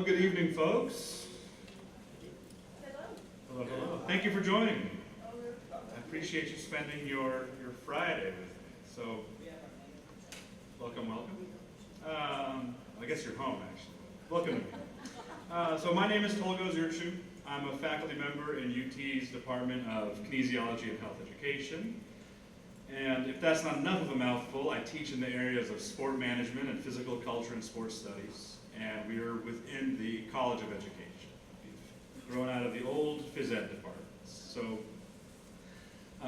Well, good evening, folks. Hello, hello. Thank you for joining me. I appreciate you spending your Friday with me. So, welcome. I guess you're home, actually. Welcome. So my name is Tolga Ozyurtcu. I'm a faculty member in UT's Department of Kinesiology and Health Education. And if that's not enough of a mouthful, I teach in the areas of sport management and physical culture and sports studies. And we are within the College of Education. We've grown out of the old phys ed departments. So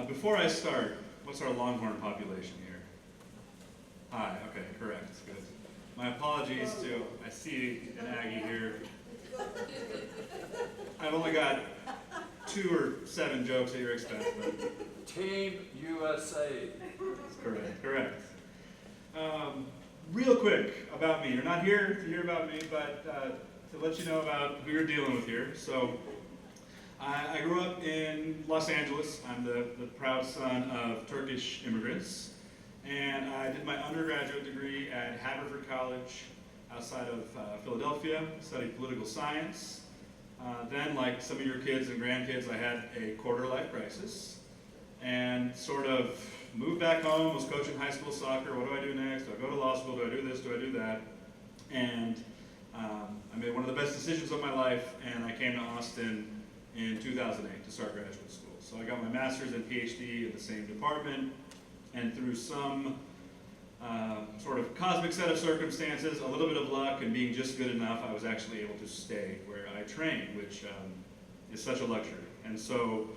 before I start, what's our Longhorn population here? Hi, okay, correct, good. My apologies to, I see an Aggie here. I've only got 2 or 7 jokes at your expense, but Team USA. correct. Real quick about me. You're not here to hear about me, but to let you know about who you're dealing with here. So, I grew up in Los Angeles. I'm the proud son of Turkish immigrants. And I did my undergraduate degree at Haverford College outside of Philadelphia, studied political science. Then, like some of your kids and grandkids, I had a quarter-life crisis and sort of moved back home, was coaching high school soccer. What do I do next? Do I go to law school? Do I do this? Do I do that? And I made one of the best decisions of my life, and I came to Austin in 2008 to start graduate school. So I got my master's and PhD in the same department, and through some sort of cosmic set of circumstances, a little bit of luck, and being just good enough, I was actually able to stay where I trained, which is such a luxury. And so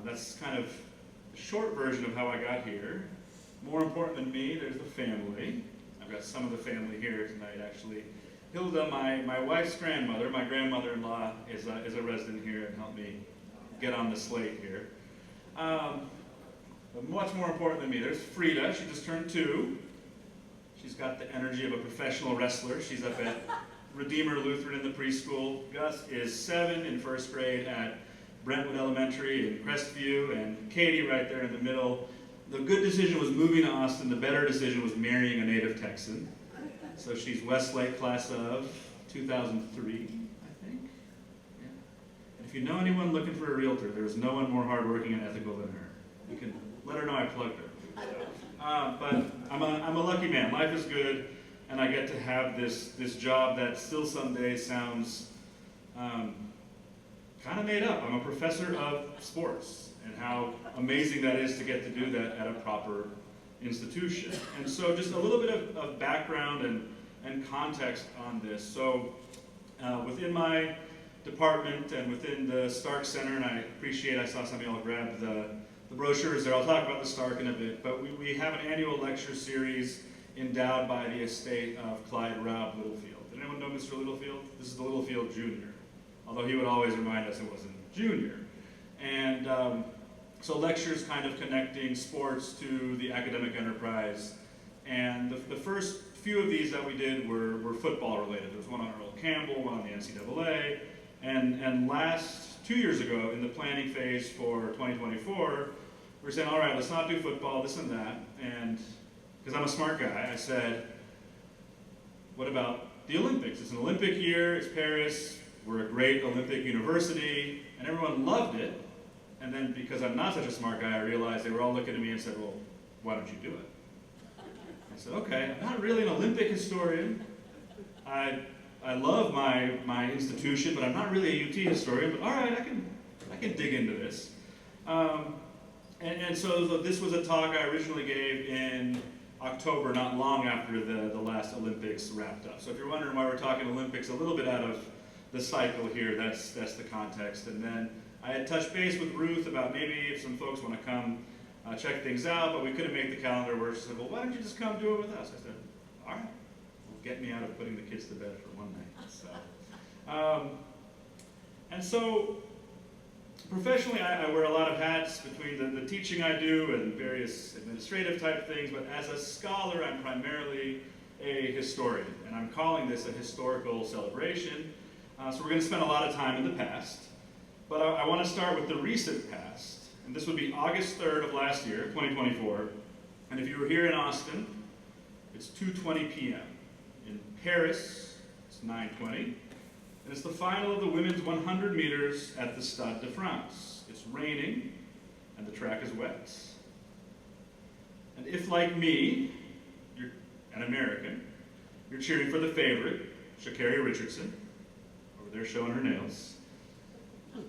that's kind of a short version of how I got here. More important than me, there's the family. I've got some of the family here tonight, actually. Hilda, my wife's grandmother, my grandmother-in-law, is a resident here and helped me get on the slate here. But much more important than me, there's Frida. She just turned 2. She's got the energy of a professional wrestler. She's up at Redeemer Lutheran in the preschool. Gus is 7 in 1st grade at Brentwood Elementary in Crestview, and Katie right there in the middle. The good decision was moving to Austin. The better decision was marrying a native Texan. So she's Westlake class of 2003, I think. Yeah. And if you know anyone looking for a realtor, there's no one more hardworking and ethical than her. You can let her know I plugged her. But I'm a lucky man. Life is good, and I get to have this job that still some days sounds kind of made up. I'm a professor of sports, and how amazing that is to get to do that at a proper institution. And so just a little bit of background and context on this. So within my department and within the Stark Center, and I saw some of y'all grab the brochures there. I'll talk about the Stark in a bit, but we have an annual lecture series endowed by the estate of Clyde Robb Littlefield. Did anyone know Mr. Littlefield? This is the Littlefield Jr., although he would always remind us it wasn't Junior. And so lectures kind of connecting sports to the academic enterprise. And the first few of these that we did were football related. There was one on Earl Campbell, one on the NCAA, and last 2 years ago in the planning phase for 2024, we were saying, all right, let's not do football, this and that. And because I'm a smart guy, I said, what about the Olympics? It's an Olympic year, it's Paris, we're a great Olympic university, and everyone loved it. And then because I'm not such a smart guy, I realized they were all looking at me and said, well, why don't you do it? I said, okay, I'm not really an Olympic historian. I love my institution, but I'm not really a UT historian, but all right, I can dig into this. And so this was a talk I originally gave in October, not long after the last Olympics wrapped up. So if you're wondering why we're talking Olympics a little bit out of the cycle here, that's the context. And then I had touched base with Ruth about maybe if some folks want to come check things out, but we couldn't make the calendar work. She said, well, why don't you just come do it with us? I said, all right, well, get me out of putting the kids to bed for one night. So, and so professionally, I wear a lot of hats between the teaching I do and various administrative type things, but as a scholar, I'm primarily a historian, and I'm calling this a historical celebration. So we're going to spend a lot of time in the past, but I want to start with the recent past, and this would be August 3rd of last year, 2024, and if you were here in Austin, it's 2:20 p.m. In Paris, it's 9:20. And it's the final of the women's 100 meters at the Stade de France. It's raining, and the track is wet. And if, like me, you're an American, you're cheering for the favorite, Sha'Carri Richardson, over there showing her nails.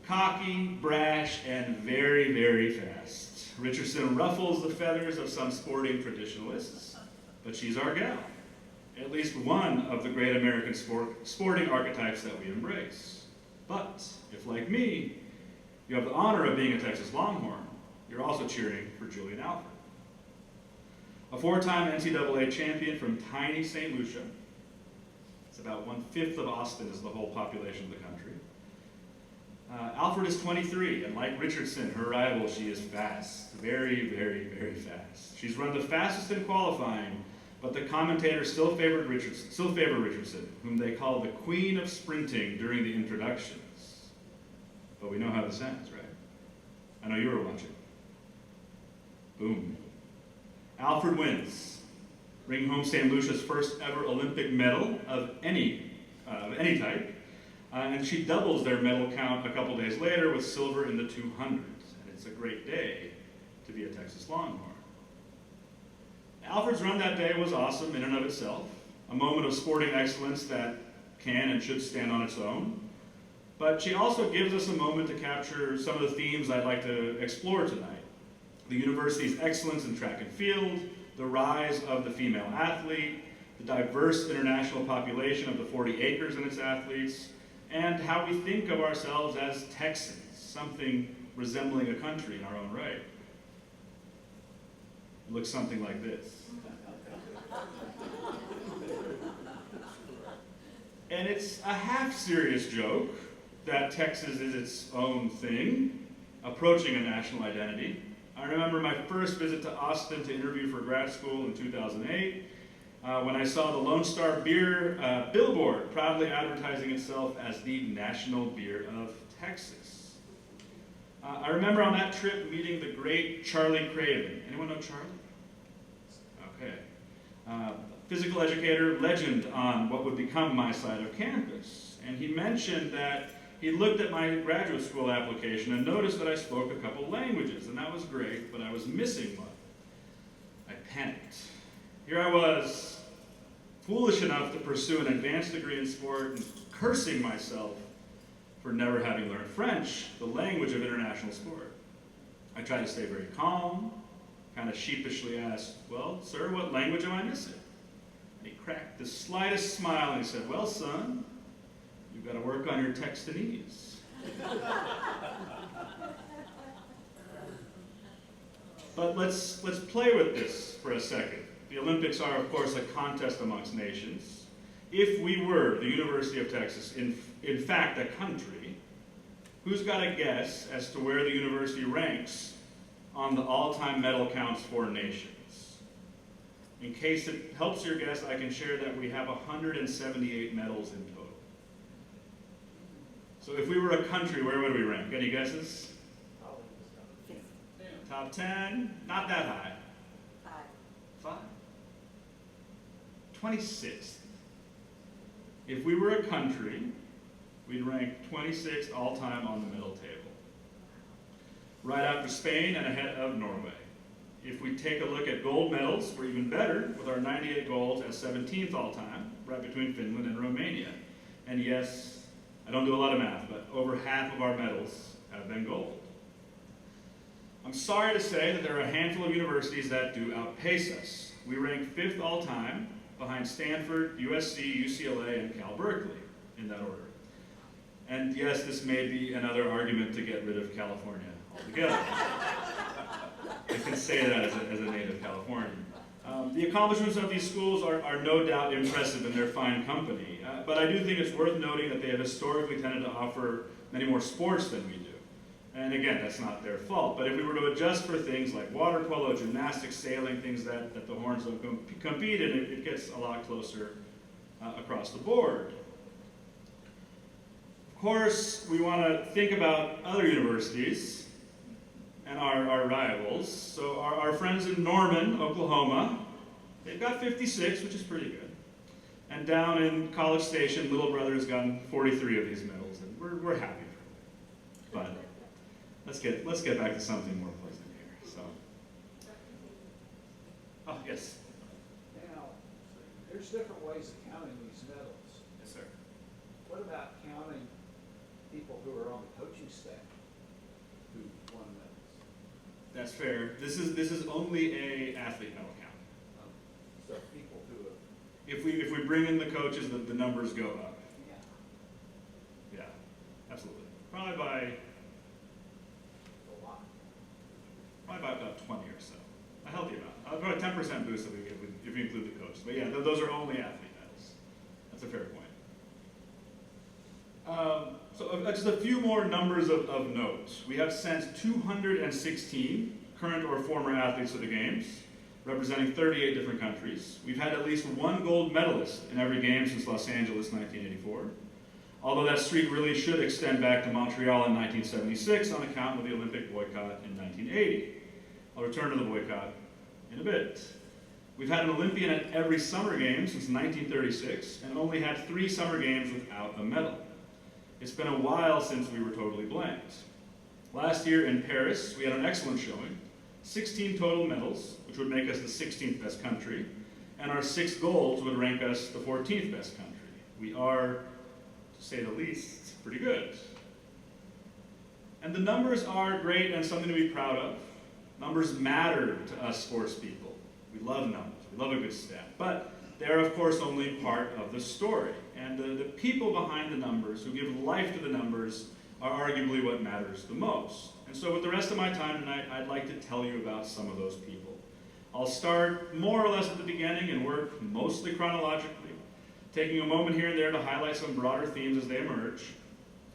Cocky, brash, and very, very fast. Richardson ruffles the feathers of some sporting traditionalists, but she's our gal. At least one of the great American sporting archetypes that we embrace. But if, like me, you have the honor of being a Texas Longhorn, you're also cheering for Julian Alford. A four-time NCAA champion from tiny St. Lucia. It's about 1/5 of Austin is the whole population of the country. Alford is 23, and like Richardson, her rival, she is fast. Very, very, very fast. She's run the fastest in qualifying, but the commentators still favor Richardson, whom they call the Queen of Sprinting during the introductions. But we know how this ends, right? I know you were watching. Boom. Alford wins, bringing home St. Lucia's first ever Olympic medal of any type. And she doubles their medal count a couple days later with silver in the 200s. And it's a great day to be a Texas Longhorn. Alford's run that day was awesome in and of itself, a moment of sporting excellence that can and should stand on its own. But she also gives us a moment to capture some of the themes I'd like to explore tonight. The university's excellence in track and field, the rise of the female athlete, the diverse international population of the 40 acres and its athletes, and how we think of ourselves as Texans, something resembling a country in our own right. It looks something like this. And it's a half-serious joke that Texas is its own thing, approaching a national identity. I remember my first visit to Austin to interview for grad school in 2008, when I saw the Lone Star Beer billboard proudly advertising itself as the national beer of Texas. I remember on that trip meeting the great Charlie Craven. Anyone know Charlie? Okay. Physical educator, legend on what would become my side of campus. And he mentioned that he looked at my graduate school application and noticed that I spoke a couple languages, and that was great, but I was missing one. I panicked. Here I was, foolish enough to pursue an advanced degree in sport and cursing myself for never having learned French, the language of international sport. I tried to stay very calm, kind of sheepishly asked, "Well, sir, what language am I missing?" And he cracked the slightest smile and he said, "Well, son, you've got to work on your Textanese." But let's play with this for a second. The Olympics are, of course, a contest amongst nations. If we were the University of Texas, in fact, a country, who's got a guess as to where the university ranks on the all-time medal counts for nations? In case it helps your guess, I can share that we have 178 medals in total. So if we were a country, where would we rank? Any guesses? Top 10? Not that high. 5. 26th. If we were a country, we'd rank 26th all-time on the medal table. Right after Spain and ahead of Norway. If we take a look at gold medals, we're even better with our 98 golds at 17th all-time, right between Finland and Romania. And yes, I don't do a lot of math, but over half of our medals have been gold. I'm sorry to say that there are a handful of universities that do outpace us. We rank 5th all-time, behind Stanford, USC, UCLA, and Cal Berkeley, in that order. And yes, this may be another argument to get rid of California altogether. I can say that as a native Californian. The accomplishments of these schools are no doubt impressive in their fine company, but I do think it's worth noting that they have historically tended to offer many more sports than we do. And again, that's not their fault, but if we were to adjust for things like water polo, gymnastics, sailing, things that the Horns don't compete in, it gets a lot closer across the board. Of course, we want to think about other universities and our rivals. So our friends in Norman, Oklahoma, they've got 56, which is pretty good. And down in College Station, little brother has gotten 43 of these medals, and we're happy for him. But let's get back to something more pleasant here. So, oh yes. Now, there's different ways of counting these medals. Yes, sir. What about counting people who are on the coaching staff who won medals? That's fair. This is only a athlete medal count. So people who have, If we bring in the coaches, the numbers go up. yeah, Yeah, absolutely. Probably by a lot. about 20 or so. A healthy amount. About a 10% boost if we include the coaches. But yeah, those are only athlete medals. That's a fair point. So just a few more numbers of note. We have sent 216 current or former athletes to the games, representing 38 different countries. We've had at least one gold medalist in every game since Los Angeles 1984, although that streak really should extend back to Montreal in 1976 on account of the Olympic boycott in 1980. I'll return to the boycott in a bit. We've had an Olympian at every summer game since 1936 and only had 3 summer games without a medal. It's been a while since we were totally blanked. Last year in Paris, we had an excellent showing, 16 total medals, which would make us the 16th best country, and our 6 golds would rank us the 14th best country. We are, to say the least, pretty good. And the numbers are great and something to be proud of. Numbers matter to us sports people. We love numbers, we love a good stat, but they're of course only part of the story. And the people behind the numbers, who give life to the numbers, are arguably what matters the most. And so with the rest of my time tonight, I'd like to tell you about some of those people. I'll start more or less at the beginning and work mostly chronologically, taking a moment here and there to highlight some broader themes as they emerge,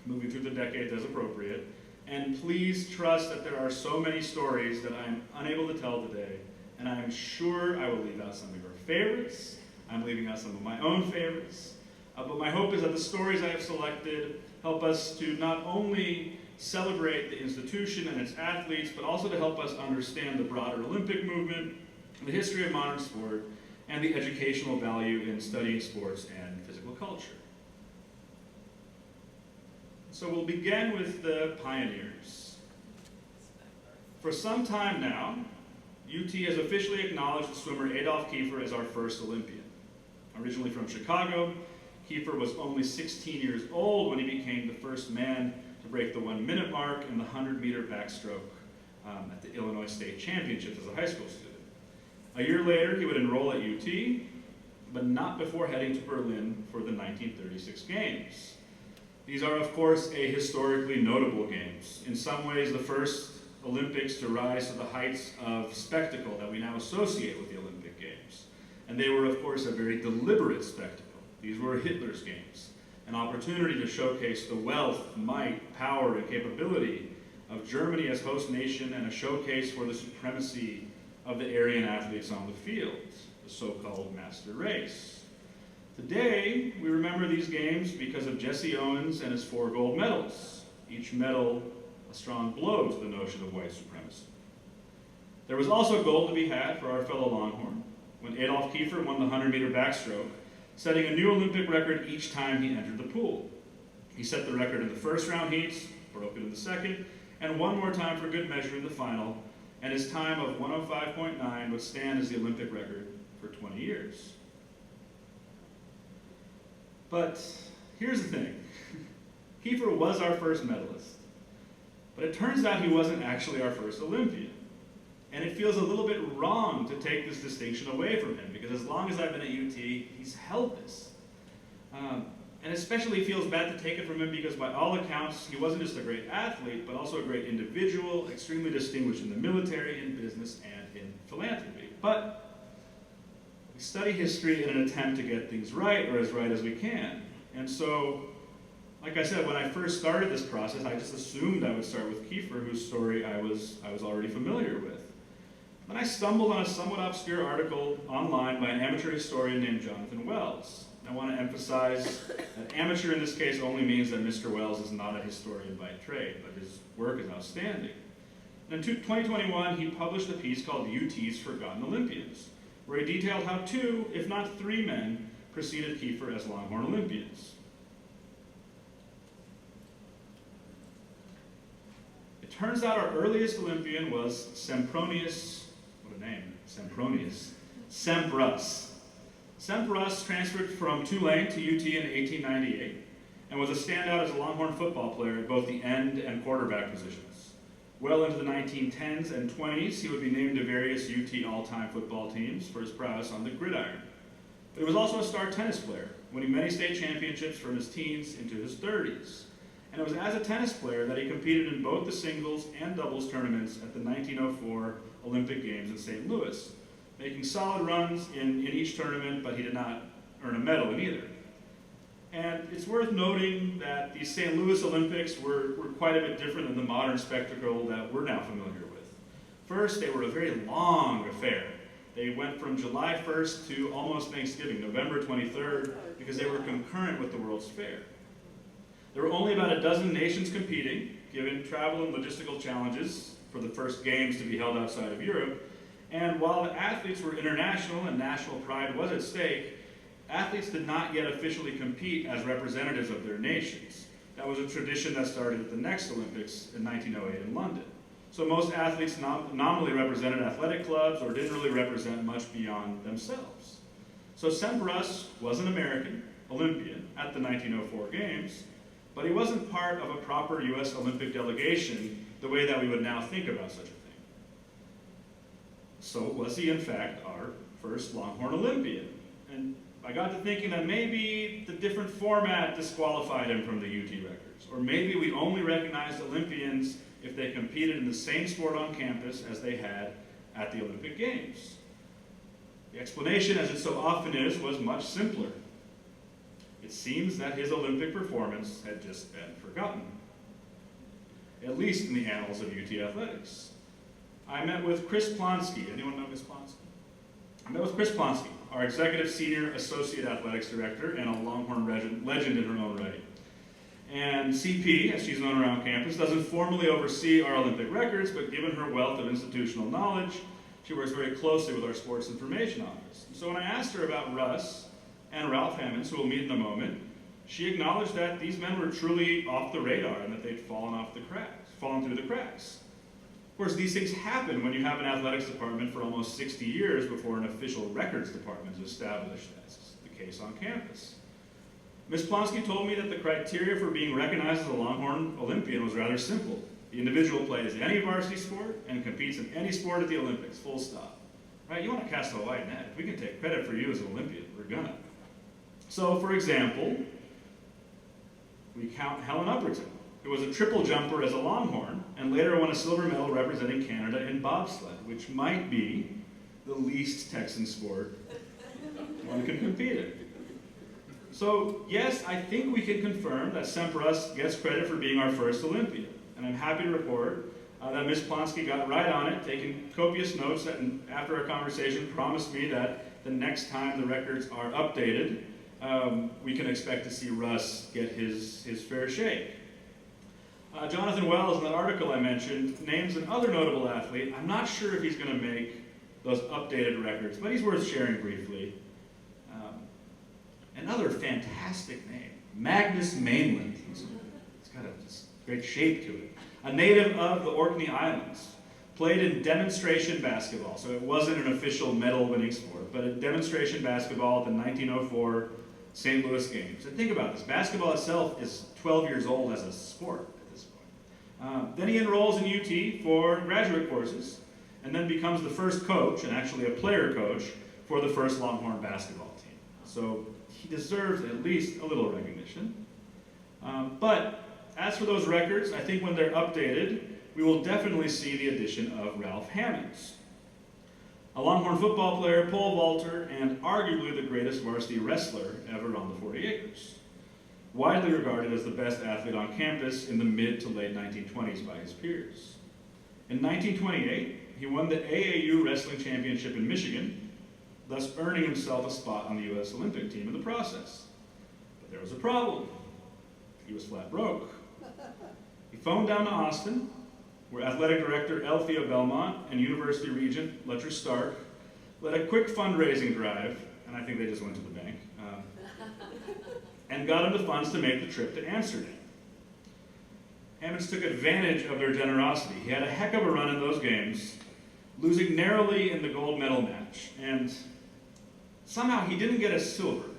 moving through the decades as appropriate. And please trust that there are so many stories that I'm unable to tell today, and I am sure I will leave out some of your favorites. I'm leaving out some of my own favorites. But my hope is that the stories I have selected help us to not only celebrate the institution and its athletes, but also to help us understand the broader Olympic movement, the history of modern sport, and the educational value in studying sports and physical culture. So we'll begin with the pioneers. For some time now, UT has officially acknowledged the swimmer Adolf Kiefer as our first Olympian. Originally from Chicago, Kiefer was only 16 years old when he became the first man to break the 1-minute mark in the 100-meter backstroke at the Illinois State Championships as a high school student. A year later, he would enroll at UT, but not before heading to Berlin for the 1936 Games. These are, of course, a historically notable games. In some ways, the first Olympics to rise to the heights of spectacle that we now associate with the Olympic Games. And they were, of course, a very deliberate spectacle. These were Hitler's games, an opportunity to showcase the wealth, might, power, and capability of Germany as host nation, and a showcase for the supremacy of the Aryan athletes on the field, the so-called master race. Today, we remember these games because of Jesse Owens and his 4 gold medals, each medal a strong blow to the notion of white supremacy. There was also gold to be had for our fellow Longhorn when Adolf Kiefer won the 100-meter backstroke, setting a new Olympic record each time he entered the pool. He set the record in the first round heats, broke it in the second, and one more time for good measure in the final, and his time of 105.9 would stand as the Olympic record for 20 years. But here's the thing. Kiefer was our first medalist, but it turns out he wasn't actually our first Olympian. And it feels a little bit wrong to take this distinction away from him, because as long as I've been at UT, he's held this. And especially feels bad to take it from him because by all accounts, he wasn't just a great athlete, but also a great individual, extremely distinguished in the military, in business, and in philanthropy. But we study history in an attempt to get things right, or as right as we can. And so, like I said, when I first started this process, I just assumed I would start with Kiefer, whose story I was already familiar with. Then I stumbled on a somewhat obscure article online by an amateur historian named Jonathan Wells. I want to emphasize that amateur in this case only means that Mr. Wells is not a historian by trade, but his work is outstanding. And in 2021, he published a piece called UT's Forgotten Olympians, where he detailed how 2, if not 3 men, preceded Kiefer as Longhorn Olympians. It turns out our earliest Olympian was Sempronius, what a name, Sempronius, Semp Russ. Semp Russ transferred from Tulane to UT in 1898 and was a standout as a Longhorn football player at both the end and quarterback positions. Well into the 1910s and 20s, he would be named to various UT all-time football teams for his prowess on the gridiron. But he was also a star tennis player, winning many state championships from his teens into his 30s. And it was as a tennis player that he competed in both the singles and doubles tournaments at the 1904 Olympic Games in St. Louis, making solid runs in each tournament, but he did not earn a medal in either. And it's worth noting that the St. Louis Olympics were quite a bit different than the modern spectacle that we're now familiar with. First, they were a very long affair. They went from July 1st to almost Thanksgiving, November 23rd, because they were concurrent with the World's Fair. There were only about a dozen nations competing, given travel and logistical challenges for the first games to be held outside of Europe. And while the athletes were international and national pride was at stake, athletes did not yet officially compete as representatives of their nations. That was a tradition that started at the next Olympics in 1908 in London. So most athletes nominally represented athletic clubs or didn't really represent much beyond themselves. So Semp Russ was an American Olympian at the 1904 Games, but he wasn't part of a proper U.S. Olympic delegation the way that we would now think about such a thing. So was he in fact our first Longhorn Olympian? And I got to thinking that maybe the different format disqualified him from the UT records, or maybe we only recognized Olympians if they competed in the same sport on campus as they had at the Olympic Games. The explanation, as it so often is, was much simpler. It seems that his Olympic performance had just been forgotten, at least in the annals of UT athletics. I met with Chris Plonsky. Anyone know Ms. Plonsky? I met with Chris Plonsky, our Executive Senior Associate Athletics Director and a Longhorn legend in her own right. And CP, as she's known around campus, doesn't formally oversee our Olympic records, but given her wealth of institutional knowledge, she works very closely with our Sports Information Office. So when I asked her about Russ and Ralph Hammonds, who we'll meet in a moment, she acknowledged that these men were truly off the radar and that they'd fallen through the cracks. Of course, these things happen when you have an athletics department for almost 60 years before an official records department is established, as is the case on campus. Ms. Plonsky told me that the criteria for being recognized as a Longhorn Olympian was rather simple. The individual plays any varsity sport and competes in any sport at the Olympics, full stop. Right? You want to cast a wide net. If we can take credit for you as an Olympian, we're gonna. So, for example, we count Helen Upperton, who was a triple jumper as a Longhorn and later won a silver medal representing Canada in bobsled, which might be the least Texan sport one can compete in. So, yes, I think we can confirm that Semp Russ gets credit for being our first Olympian. And I'm happy to report that Ms. Plonsky got right on it, taking copious notes, and after our conversation promised me that the next time the records are updated, we can expect to see Russ get his fair shake. Jonathan Wells, in that article I mentioned, names another notable athlete. I'm not sure if he's going to make those updated records, but he's worth sharing briefly. Another fantastic name, Magnus Mainland. He's got a great shape to it. A native of the Orkney Islands, played in demonstration basketball, so it wasn't an official medal-winning sport, but a demonstration basketball at the 1904 St. Louis Games. And think about this, basketball itself is 12 years old as a sport at this point. Then he enrolls in UT for graduate courses, and then becomes the first coach, and actually a player coach, for the first Longhorn basketball team. So he deserves at least a little recognition. But as for those records, I think when they're updated, we will definitely see the addition of Ralph Hammonds, a Longhorn football player, pole vaulter, and arguably the greatest varsity wrestler ever on the 40 acres. Widely regarded as the best athlete on campus in the mid to late 1920s by his peers. In 1928, he won the AAU Wrestling Championship in Michigan, thus earning himself a spot on the U.S. Olympic team in the process. But there was a problem. He was flat broke. He phoned down to Austin, where athletic director Althea Belmont and university regent Letcher Stark led a quick fundraising drive, and I think they just went to the bank, and got him the funds to make the trip to Amsterdam. Hammonds took advantage of their generosity. He had a heck of a run in those games, losing narrowly in the gold medal match, and somehow he didn't get a silver.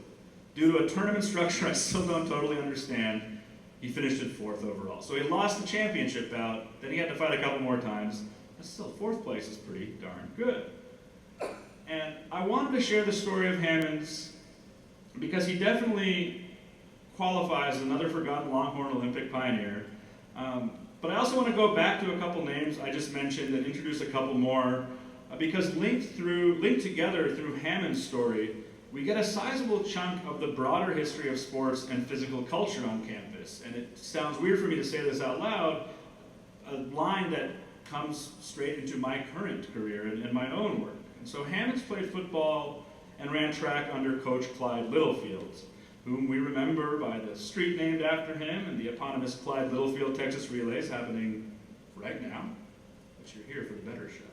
Due to a tournament structure I still don't totally understand, he finished at 4th overall. So he lost the championship bout, then he had to fight a couple more times, but still 4th place is pretty darn good. And I wanted to share the story of Hammonds because he definitely qualifies as another forgotten Longhorn Olympic pioneer. But I also want to go back to a couple names I just mentioned and introduce a couple more because linked together through Hammond's story, we get a sizable chunk of the broader history of sports and physical culture on campus. And it sounds weird for me to say this out loud, a line that comes straight into my current career and my own work. And so Hammonds played football and ran track under Coach Clyde Littlefield, whom we remember by the street named after him and the eponymous Clyde Littlefield Texas Relays happening right now, but you're here for the better show.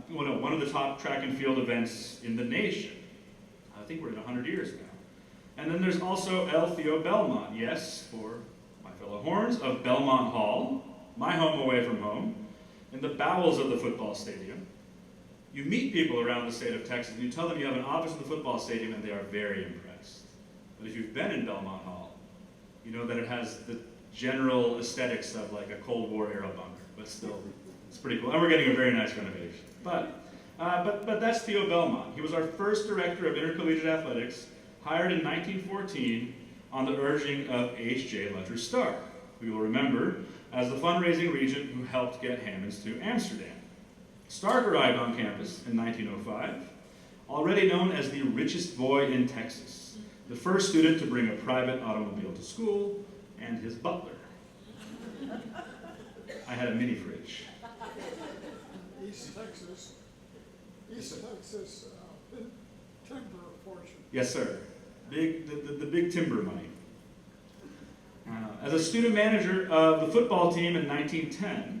One of the top track and field events in the nation. I think we're at 100 years now. And then there's also El Theo Belmont, yes, for my fellow Horns, of Belmont Hall, my home away from home, in the bowels of the football stadium. You meet people around the state of Texas and you tell them you have an office in the football stadium and they are very impressed. But if you've been in Belmont Hall, you know that it has the general aesthetics of like a Cold War era bunker, but still, it's pretty cool. And we're getting a very nice renovation. But that's Theo Belmont. He was our first director of intercollegiate athletics, hired in 1914 on the urging of H.J. Lutcher Stark, who you'll remember as the fundraising regent who helped get Hammonds to Amsterdam. Stark arrived on campus in 1905, already known as the richest boy in Texas, the first student to bring a private automobile to school, and his butler. I had a mini fridge. East Texas, timber fortune. Yes, sir. The big timber money. As a student manager of the football team in 1910,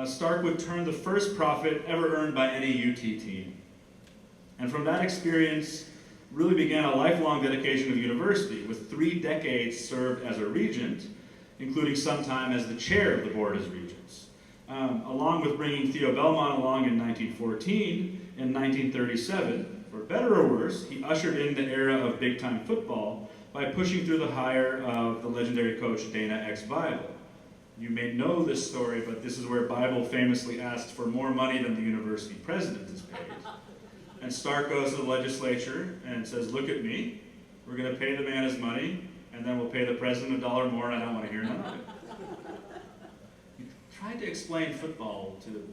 Stark would turn the first profit ever earned by any UT team. And from that experience, really began a lifelong dedication to the university, with 3 decades served as a regent, including some time as the chair of the board as regents. Along with bringing Theo Belmont along in 1914 and 1937, for better or worse, he ushered in the era of big-time football by pushing through the hire of the legendary coach Dana X. Bible. You may know this story, but this is where Bible famously asked for more money than the university president is paid. And Stark goes to the legislature and says, look at me, we're going to pay the man his money, and then we'll pay the president $1 more, and I don't want to hear none of it. You tried to explain football to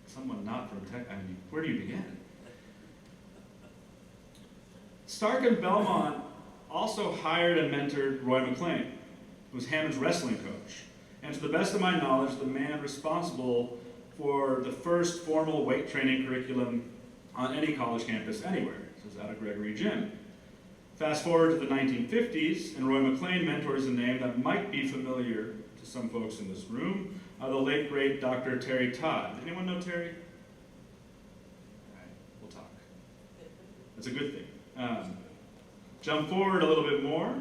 someone not from Tech, I mean, where do you begin? Stark and Belmont also hired and mentored Roy McLean, who was Hammond's wrestling coach. And to the best of my knowledge, the man responsible for the first formal weight training curriculum on any college campus anywhere. This is out of Gregory Gym. Fast forward to the 1950s, and Roy McLean mentors a name that might be familiar to some folks in this room, the late, great Dr. Terry Todd. Anyone know Terry? All right, we'll talk. That's a good thing. Jump forward a little bit more,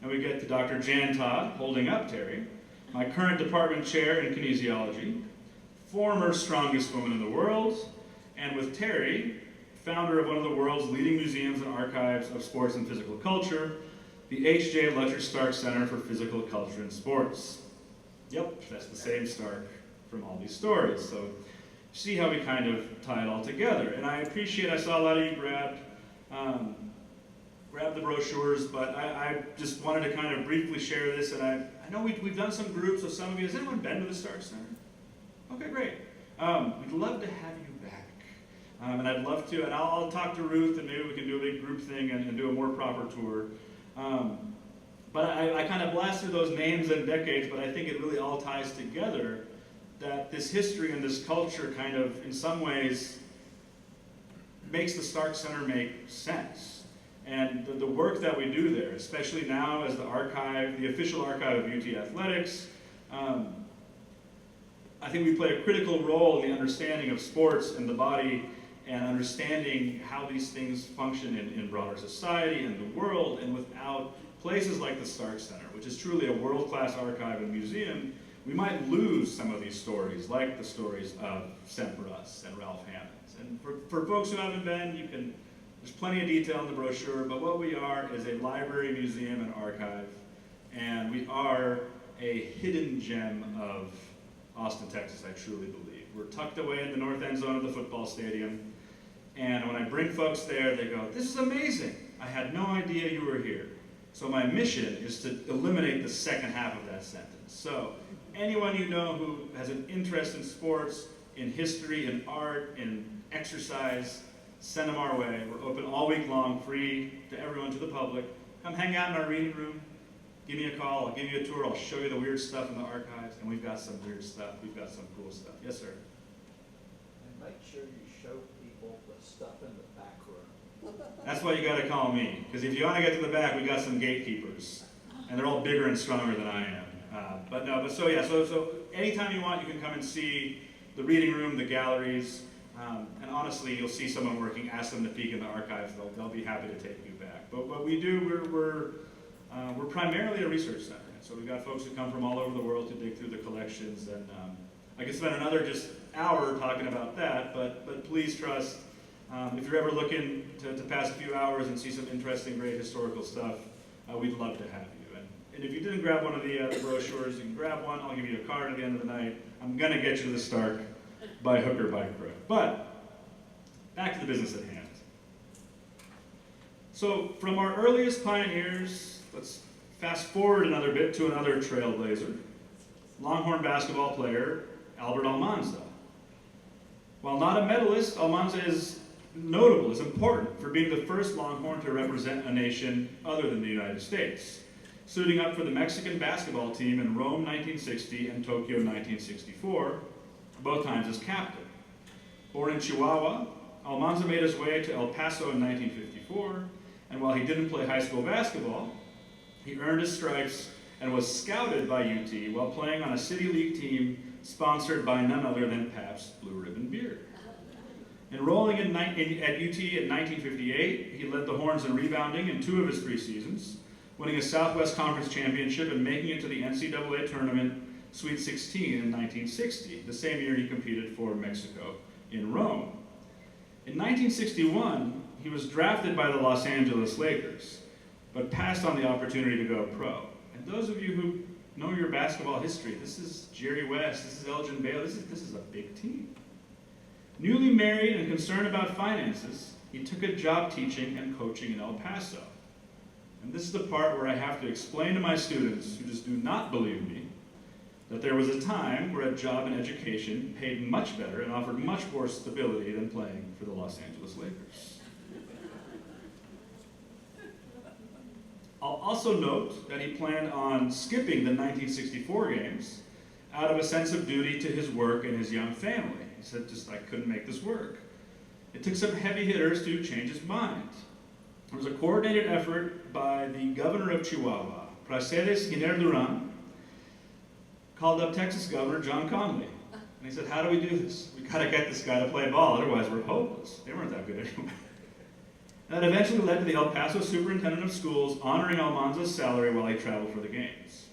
and we get to Dr. Jan Todd, holding up Terry, my current department chair in kinesiology, former strongest woman in the world, and with Terry, founder of one of the world's leading museums and archives of sports and physical culture, the H.J. Lutcher Stark Center for Physical Culture and Sports. Yep, that's the same Stark from all these stories. So see how we kind of tie it all together. And I appreciate, I saw a lot of you grab the brochures, but I just wanted to kind of briefly share this. And I know we've done some groups with some of you. Has anyone been to the Stark Center? Okay, great. We'd love to have you back. And I'd love to, and I'll talk to Ruth, and maybe we can do a big group thing and do a more proper tour. But I kind of blast through those names and decades, but I think it really all ties together that this history and this culture kind of, in some ways, makes the Stark Center make sense. And the work that we do there, especially now as the archive, the official archive of UT Athletics, I think we play a critical role in the understanding of sports and the body and understanding how these things function in broader society and the world, and without places like the Stark Center, which is truly a world-class archive and museum, we might lose some of these stories, like the stories of Semper Us and Ralph Hammonds. And for folks who haven't been, there's plenty of detail in the brochure, but what we are is a library, museum, and archive, and we are a hidden gem of Austin, Texas, I truly believe. We're tucked away in the north end zone of the football stadium, and when I bring folks there, they go, "This is amazing. I had no idea you were here." So my mission is to eliminate the second half of that sentence. So anyone you know who has an interest in sports, in history, in art, in exercise, send them our way. We're open all week long, free to everyone, to the public. Come hang out in our reading room. Give me a call. I'll give you a tour. I'll show you the weird stuff in the archives. And we've got some weird stuff. We've got some cool stuff. Yes, sir? And make sure you show people the stuff in the back room. That's why you got to call me. Because if you want to get to the back, we got some gatekeepers. And they're all bigger and stronger than I am. So anytime you want, you can come and see the reading room, the galleries. And honestly, you'll see someone working. Ask them to peek in the archives. They'll be happy to take you back. But what we do, we're primarily a research center. So we've got folks who come from all over the world to dig through the collections. And I could spend another just hour talking about that. But please trust, if you're ever looking to pass a few hours and see some interesting, great historical stuff, we'd love to have you. And if you didn't grab one of the brochures, you can grab one. I'll give you a card at the end of the night. I'm going to get you to the Stark by hook or by crook. But back to the business at hand. So from our earliest pioneers, let's fast forward another bit to another trailblazer, Longhorn basketball player Albert Almanza. While not a medalist, Almanza is notable, is important for being the first Longhorn to represent a nation other than the United States, suiting up for the Mexican basketball team in Rome 1960 and Tokyo 1964, both times as captain. Born in Chihuahua, Almanza made his way to El Paso in 1954, and while he didn't play high school basketball, he earned his stripes and was scouted by UT while playing on a City League team sponsored by none other than Pabst Blue Ribbon Beer. Enrolling at UT in 1958, he led the Horns in rebounding in 2 of his 3 seasons, winning a Southwest Conference championship and making it to the NCAA tournament Sweet 16 in 1960, the same year he competed for Mexico in Rome. In 1961, he was drafted by the Los Angeles Lakers, but passed on the opportunity to go pro. And those of you who know your basketball history, this is Jerry West, this is Elgin Baylor, this is a big team. Newly married and concerned about finances, he took a job teaching and coaching in El Paso. And this is the part where I have to explain to my students who just do not believe me that there was a time where a job in education paid much better and offered much more stability than playing for the Los Angeles Lakers. I'll also note that he planned on skipping the 1964 games out of a sense of duty to his work and his young family. He said, I couldn't make this work. It took some heavy hitters to change his mind. There was a coordinated effort by the governor of Chihuahua, Praceres Giner Duran, called up Texas Governor John Conley. And he said, how do we do this? We gotta get this guy to play ball, otherwise we're hopeless. They weren't that good anyway. That eventually led to the El Paso Superintendent of Schools honoring Almanza's salary while he traveled for the games.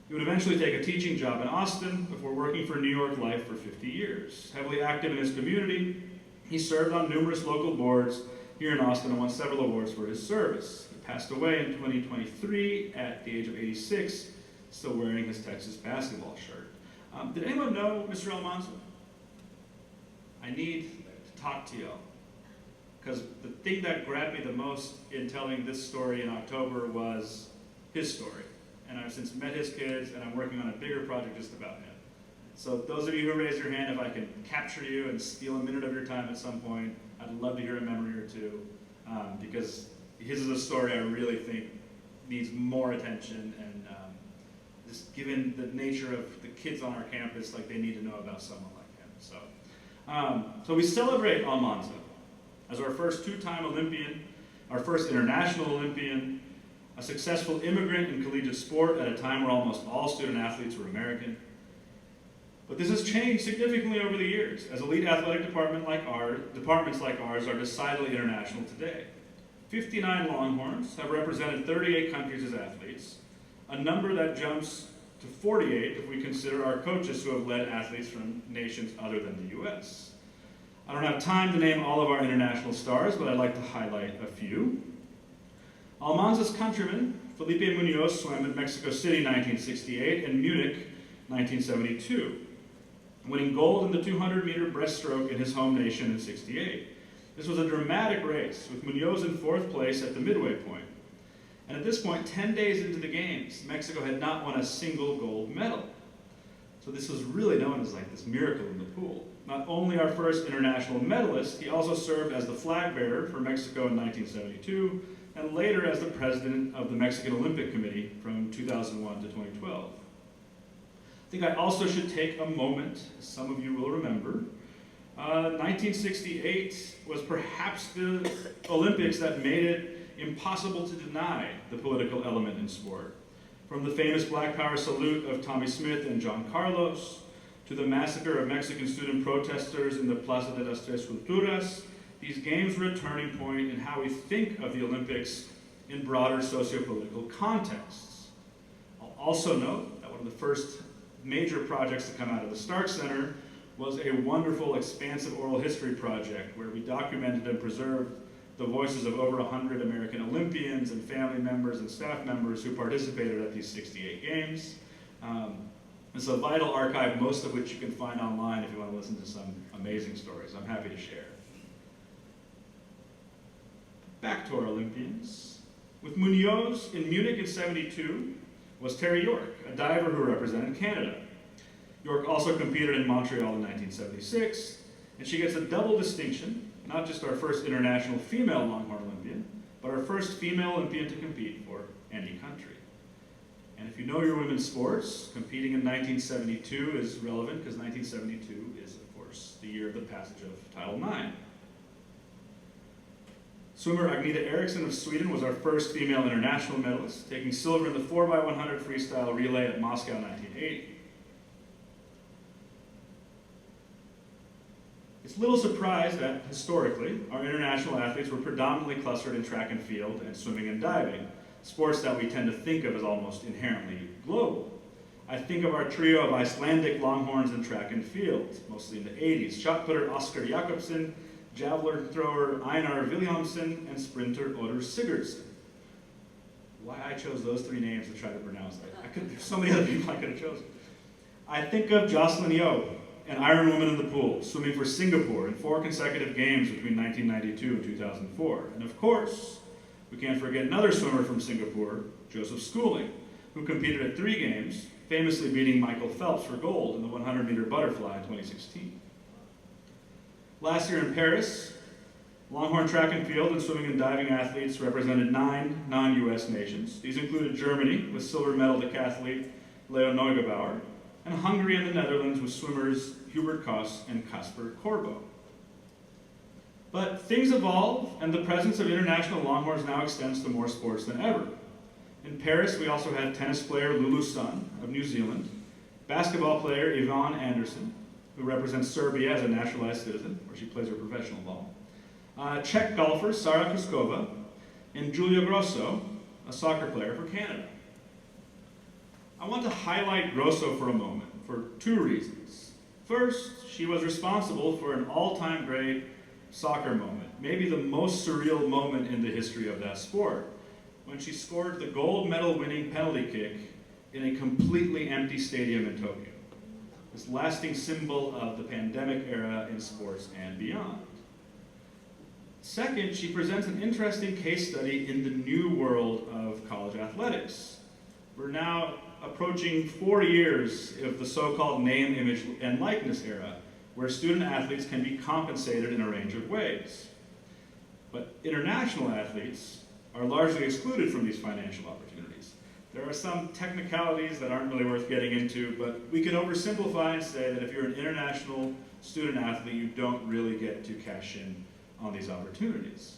He would eventually take a teaching job in Austin before working for New York Life for 50 years. Heavily active in his community, he served on numerous local boards here in Austin and won several awards for his service. He passed away in 2023 at the age of 86, still wearing his Texas basketball shirt. Did anyone know Mr. Almanza? I need to talk to y'all. Because the thing that grabbed me the most in telling this story in October was his story. And I've since met his kids, and I'm working on a bigger project just about him. So those of you who raised your hand, if I can capture you and steal a minute of your time at some point, I'd love to hear a memory or two, because his is a story I really think needs more attention, and just given the nature of the kids on our campus, like they need to know about someone like him. So we celebrate Almanza as our first 2-time Olympian, our first international Olympian, a successful immigrant in collegiate sport at a time where almost all student athletes were American. But this has changed significantly over the years, as elite athletic departments like ours are decidedly international today. 59 Longhorns have represented 38 countries as athletes, a number that jumps to 48 if we consider our coaches who have led athletes from nations other than the US. I don't have time to name all of our international stars, but I'd like to highlight a few. Almanza's countryman, Felipe Munoz, swam in Mexico City 1968 and Munich 1972, winning gold in the 200-meter breaststroke in his home nation in '68. This was a dramatic race, with Munoz in 4th place at the midway point. And at this point, 10 days into the games, Mexico had not won a single gold medal. So this was really known as like this miracle in the pool. Not only our first international medalist, he also served as the flag bearer for Mexico in 1972, and later as the president of the Mexican Olympic Committee from 2001 to 2012. I think I also should take a moment, as some of you will remember. 1968 was perhaps the Olympics that made it impossible to deny the political element in sport. From the famous Black Power salute of Tommy Smith and John Carlos, to the massacre of Mexican student protesters in the Plaza de las Tres Culturas, these games were a turning point in how we think of the Olympics in broader socio-political contexts. I'll also note that one of the first major projects to come out of the Stark Center was a wonderful, expansive oral history project where we documented and preserved the voices of over 100 American Olympians and family members and staff members who participated at these 68 games. It's a vital archive, most of which you can find online if you want to listen to some amazing stories. I'm happy to share. Back to our Olympians. With Munoz in Munich in '72 was Terry York, a diver who represented Canada. York also competed in Montreal in 1976, and she gets a double distinction, not just our first international female Longhorn Olympian, but our first female Olympian to compete for any country. And if you know your women's sports, competing in 1972 is relevant because 1972 is, of course, the year of the passage of Title IX. Swimmer Agneta Eriksson of Sweden was our first female international medalist, taking silver in the 4x100 freestyle relay at Moscow 1980. It's little surprise that, historically, our international athletes were predominantly clustered in track and field and swimming and diving, sports that we tend to think of as almost inherently global. I think of our trio of Icelandic Longhorns in track and field, mostly in the 80s, shot putter Oscar Jakobsen, javelin thrower Einar Williamson, and sprinter Odur Sigurdsson. Why I chose those three names to try to pronounce that. There's so many other people I could have chosen. I think of Jocelyn Yeo, an Iron Woman in the pool, swimming for Singapore in 4 consecutive games between 1992 and 2004. And of course, we can't forget another swimmer from Singapore, Joseph Schooling, who competed at 3 games, famously beating Michael Phelps for gold in the 100-meter butterfly in 2016. Last year in Paris, Longhorn track and field and swimming and diving athletes represented 9 non-US nations. These included Germany with silver medal decathlete Leo Neugebauer, and Hungary and the Netherlands with swimmers Hubert Koss and Kasper Korbo. But things evolve, and the presence of international Longhorns now extends to more sports than ever. In Paris, we also had tennis player Lulu Sun of New Zealand, basketball player Yvonne Anderson, who represents Serbia as a naturalized citizen, where she plays her professional ball, Czech golfer Sara Kuskova, and Julia Grosso, a soccer player for Canada. I want to highlight Grosso for a moment, for 2 reasons. First, she was responsible for an all-time great soccer moment, maybe the most surreal moment in the history of that sport, when she scored the gold medal-winning penalty kick in a completely empty stadium in Tokyo. This lasting symbol of the pandemic era in sports and beyond. Second, she presents an interesting case study in the new world of college athletics. We're now approaching 4 years of the so-called name, image, and likeness era, where student athletes can be compensated in a range of ways. But international athletes are largely excluded from these financial opportunities. There are some technicalities that aren't really worth getting into, but we can oversimplify and say that if you're an international student athlete, you don't really get to cash in on these opportunities.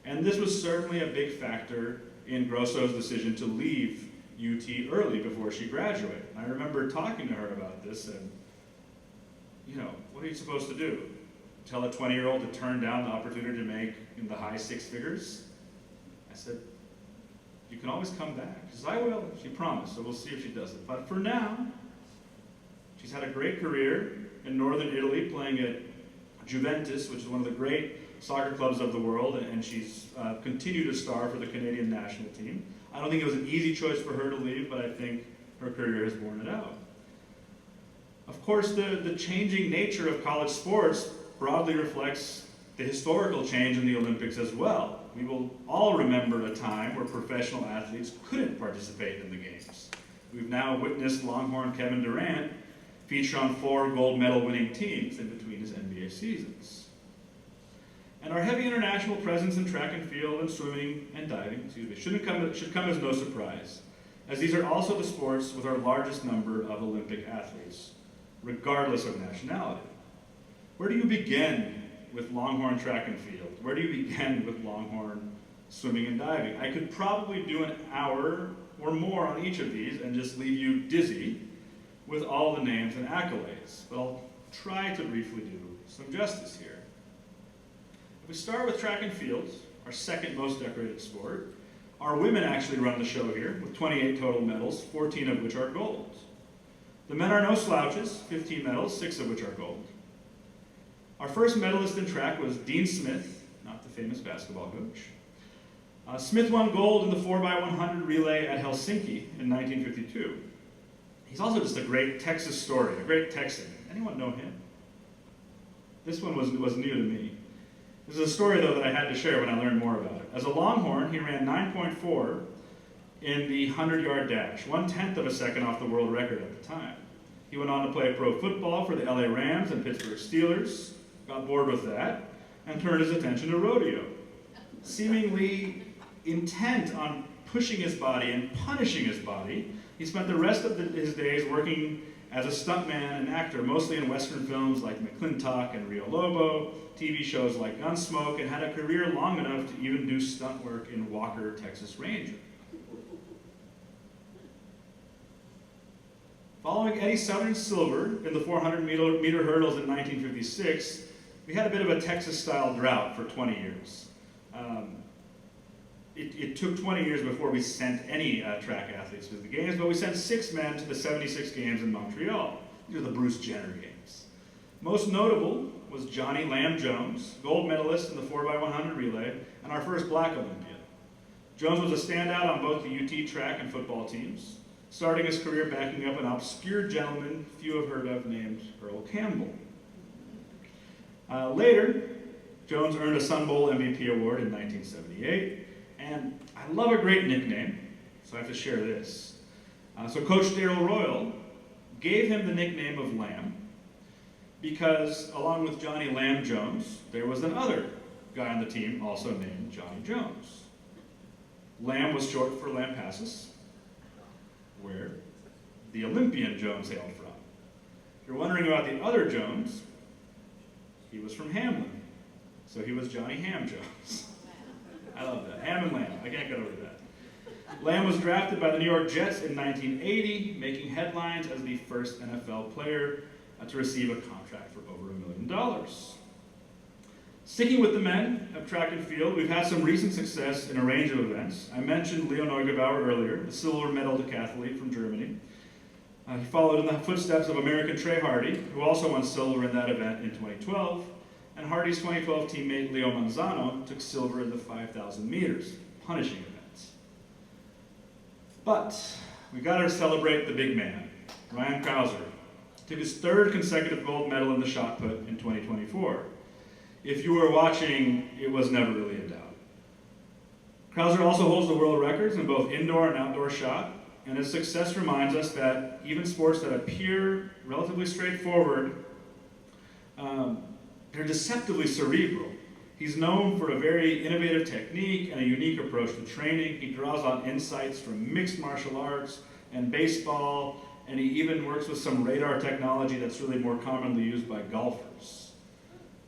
And this was certainly a big factor in Grosso's decision to leave UT early before she graduated. I remember talking to her about this, and what are you supposed to do? Tell a 20-year-old to turn down the opportunity to make in the high six figures? I said, you can always come back. She says, I will. She promised, so we'll see if she does it. But for now, she's had a great career in northern Italy, playing at Juventus, which is one of the great soccer clubs of the world, and she's continued to star for the Canadian national team. I don't think it was an easy choice for her to leave, but I think her career has borne it out. Of course, the changing nature of college sports broadly reflects the historical change in the Olympics as well. We will all remember a time where professional athletes couldn't participate in the games. We've now witnessed Longhorn Kevin Durant feature on 4 gold medal winning teams in between his NBA seasons. And our heavy international presence in track and field and swimming and diving, should come as no surprise, as these are also the sports with our largest number of Olympic athletes, regardless of nationality. Where do you begin with Longhorn track and field? Where do you begin with Longhorn swimming and diving? I could probably do an hour or more on each of these and just leave you dizzy with all the names and accolades, but I'll try to briefly do some justice here. If we start with track and field, our second most decorated sport, our women actually run the show here with 28 total medals, 14 of which are gold. The men are no slouches, 15 medals, 6 of which are gold. Our first medalist in track was Dean Smith, not the famous basketball coach. Smith won gold in the 4x100 relay at Helsinki in 1952. He's also just a great Texas story, a great Texan. Anyone know him? This one was new to me. This is a story, though, that I had to share when I learned more about it. As a Longhorn, he ran 9.4 in the 100-yard dash, 1/10 of a second off the world record at the time. He went on to play pro football for the LA Rams and Pittsburgh Steelers, got bored with that, and turned his attention to rodeo. Seemingly intent on pushing his body and punishing his body, he spent the rest of his days working as a stuntman and actor, mostly in Western films like McClintock and Rio Lobo, TV shows like Gunsmoke, and had a career long enough to even do stunt work in Walker, Texas Ranger. Following Eddie Southern's silver in the 400-meter hurdles in 1956, we had a bit of a Texas-style drought for 20 years. It took 20 years before we sent any track athletes to the games, but we sent 6 men to the 76 games in Montreal. These are the Bruce Jenner games. Most notable was Johnny Lamb Jones, gold medalist in the 4x100 relay, and our first black Olympian. Jones was a standout on both the UT track and football teams, starting his career backing up an obscure gentleman few have heard of named Earl Campbell. Later, Jones earned a Sun Bowl MVP award in 1978, and I love a great nickname, so I have to share this. So Coach Darrell Royal gave him the nickname of Lamb because, along with Johnny Lamb Jones, there was another guy on the team also named Johnny Jones. Lamb was short for Lampasas, where the Olympian Jones hailed from. If you're wondering about the other Jones, he was from Hamlin, so he was Johnny Ham Jones. I love that. Ham and Lamb. I can't get over that. Lamb was drafted by the New York Jets in 1980, making headlines as the first NFL player to receive a contract for over $1 million. Sticking with the men of track and field, we've had some recent success in a range of events. I mentioned Leo Neugebauer earlier, the silver medal decathlete from Germany. He followed in the footsteps of American Trey Hardy, who also won silver in that event in 2012. And Hardy's 2012 teammate Leo Manzano took silver in the 5,000 meters, punishing events. But we got to celebrate the big man, Ryan Krauser. Took his 3rd consecutive gold medal in the shot put in 2024. If you were watching, it was never really in doubt. Krauser also holds the world records in both indoor and outdoor shot, and his success reminds us that even sports that appear relatively straightforward, they're deceptively cerebral. He's known for a very innovative technique and a unique approach to training. He draws on insights from mixed martial arts and baseball, and he even works with some radar technology that's really more commonly used by golfers.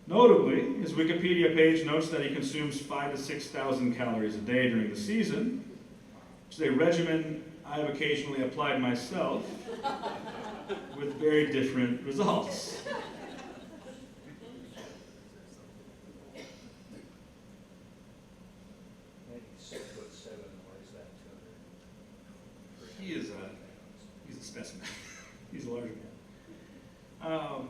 Notably, his Wikipedia page notes that he consumes 5,000 to 6,000 calories a day during the season, which is a regimen I have occasionally applied myself with very different results. he's a specimen. He's a large man.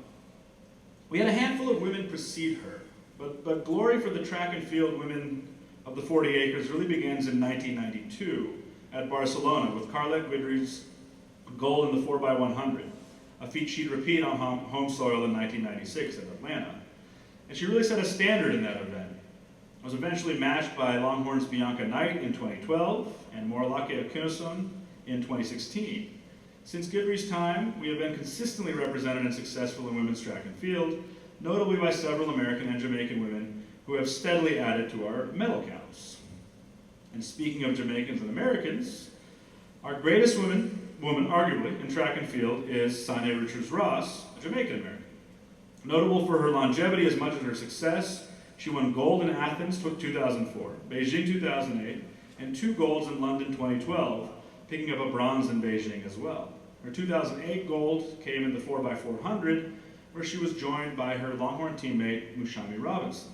We had a handful of women precede her, but glory for the track and field women of the 40 acres really begins in 1992 at Barcelona with Carlette Guidry's gold in the 4x100, a feat she'd repeat on home soil in 1996 at Atlanta. And she really set a standard in that event. Was eventually matched by Longhorn's Bianca Knight in 2012 and Morlake Akinoson in 2016. Since Guidry's time, we have been consistently represented and successful in women's track and field, notably by several American and Jamaican women who have steadily added to our medal counts. And speaking of Jamaicans and Americans, our greatest woman arguably, in track and field is Sanya Richards-Ross, a Jamaican American. Notable for her longevity as much as her success, she won gold in Athens 2004, Beijing 2008, and 2 golds in London 2012, picking up a bronze in Beijing as well. Her 2008 gold came in the 4x400, where she was joined by her Longhorn teammate, Mushami Robinson.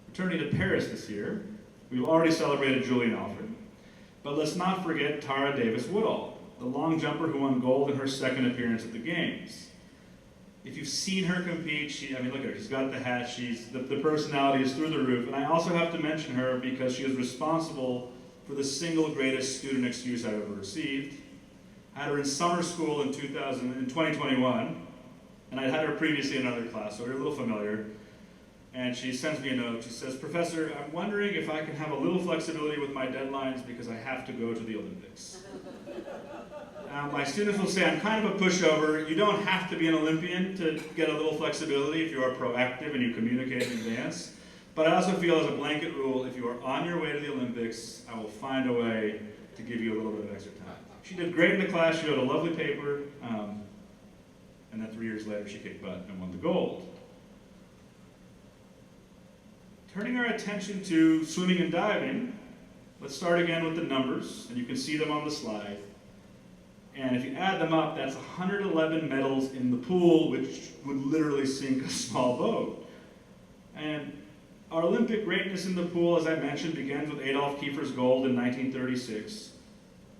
Returning to Paris this year, we've already celebrated Julian Alfred, but let's not forget Tara Davis-Woodall, the long jumper who won gold in her second appearance at the Games. If you've seen her compete, look at her, she's got the hat, the personality is through the roof, and I also have to mention her because she is responsible for the single greatest student excuse I've ever received. I had her in summer school in 2021, and I'd had her previously in another class, so we're a little familiar. And she sends me a note. She says, "Professor, I'm wondering if I can have a little flexibility with my deadlines because I have to go to the Olympics." My students will say I'm kind of a pushover. You don't have to be an Olympian to get a little flexibility if you are proactive and you communicate in advance. But I also feel as a blanket rule, if you are on your way to the Olympics, I will find a way to give you a little bit of extra time. She did great in the class. She wrote a lovely paper. And then 3 years later, she kicked butt and won the gold. Turning our attention to swimming and diving, let's start again with the numbers, and you can see them on the slide. And if you add them up, that's 111 medals in the pool, which would literally sink a small boat. And our Olympic greatness in the pool, as I mentioned, begins with Adolf Kiefer's gold in 1936.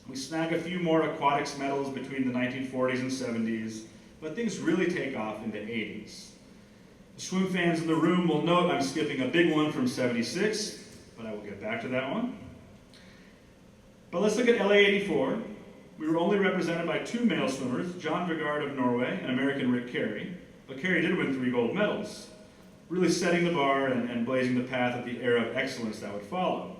We snag a few more aquatics medals between the 1940s and 70s, but things really take off in the 80s. The swim fans in the room will note I'm skipping a big one from 76, but I will get back to that one. But let's look at LA 84. We were only represented by 2 male swimmers, John Vigard of Norway and American Rick Carey, but Carey did win 3 gold medals, really setting the bar and blazing the path of the era of excellence that would follow.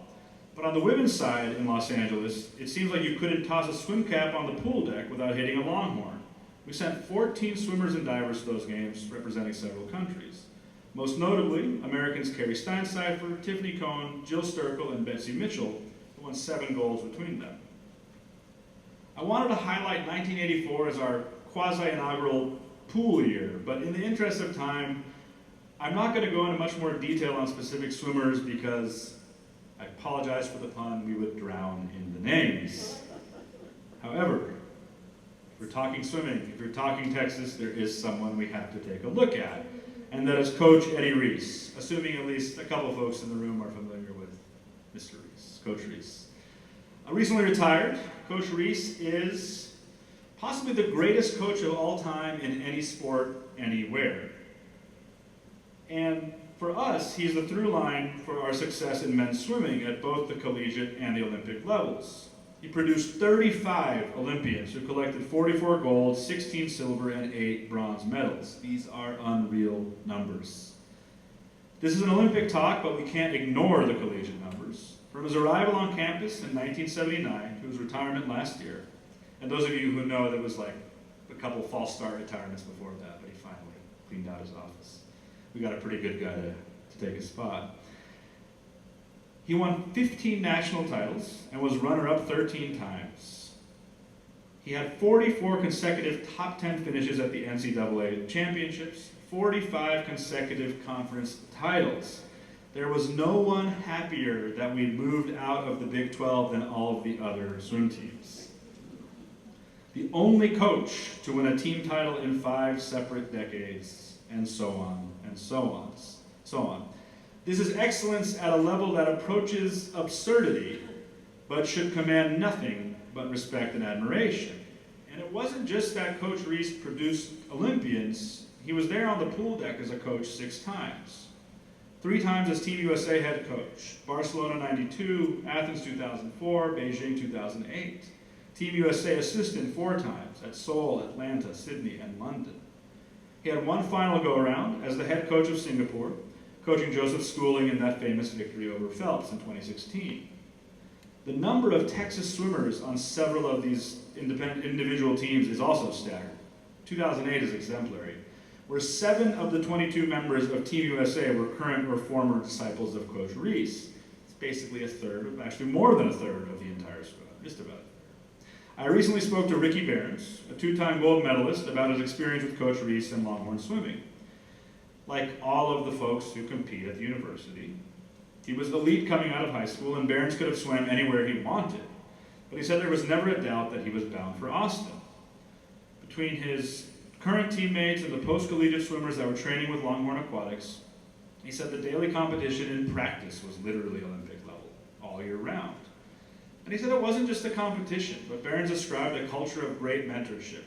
But on the women's side in Los Angeles, it seems like you couldn't toss a swim cap on the pool deck without hitting a Longhorn. We sent 14 swimmers and divers to those games, representing several countries. Most notably, Americans Carrie Steincypher, Tiffany Cohen, Jill Sturkle, and Betsy Mitchell, who won 7 golds between them. I wanted to highlight 1984 as our quasi-inaugural pool year, but in the interest of time, I'm not going to go into much more detail on specific swimmers because, I apologize for the pun, we would drown in the names. However, if we're talking swimming, if you're talking Texas, there is someone we have to take a look at, and that is Coach Eddie Reese, assuming at least a couple folks in the room are familiar with Mr. Reese, Coach Reese. Recently retired, Coach Reese is possibly the greatest coach of all time in any sport, anywhere. And for us, he's the through line for our success in men's swimming at both the collegiate and the Olympic levels. He produced 35 Olympians who collected 44 gold, 16 silver, and 8 bronze medals. These are unreal numbers. This is an Olympic talk, but we can't ignore the collegiate numbers. From his arrival on campus in 1979 to his retirement last year, and those of you who know, there was like a couple false start retirements before that, but he finally cleaned out his office. We got a pretty good guy to take his spot. He won 15 national titles and was runner-up 13 times. He had 44 consecutive top 10 finishes at the NCAA championships, 45 consecutive conference titles. There was no one happier that we'd moved out of the Big 12 than all of the other swim teams. The only coach to win a team title in 5 separate decades, and so on, and so on, so on. This is excellence at a level that approaches absurdity, but should command nothing but respect and admiration. And it wasn't just that Coach Reese produced Olympians, he was there on the pool deck as a coach 6 times. 3 times as Team USA head coach, Barcelona 92, Athens 2004, Beijing 2008. Team USA assistant 4 times at Seoul, Atlanta, Sydney, and London. He had 1 final go-around as the head coach of Singapore, coaching Joseph Schooling in that famous victory over Phelps in 2016. The number of Texas swimmers on several of these individual teams is also staggering. 2008 is exemplary, where 7 of the 22 members of Team USA were current or former disciples of Coach Reese. It's basically a third, actually more than a third of the entire squad, just about. I recently spoke to Ricky Behrens, a 2-time gold medalist, about his experience with Coach Reese and Longhorn swimming. Like all of the folks who compete at the university, he was elite coming out of high school, and Behrens could have swam anywhere he wanted. But he said there was never a doubt that he was bound for Austin. Between his current teammates and the post-collegiate swimmers that were training with Longhorn Aquatics, he said the daily competition in practice was literally Olympic level, all year round. And he said it wasn't just a competition, but Behrens ascribed a culture of great mentorship,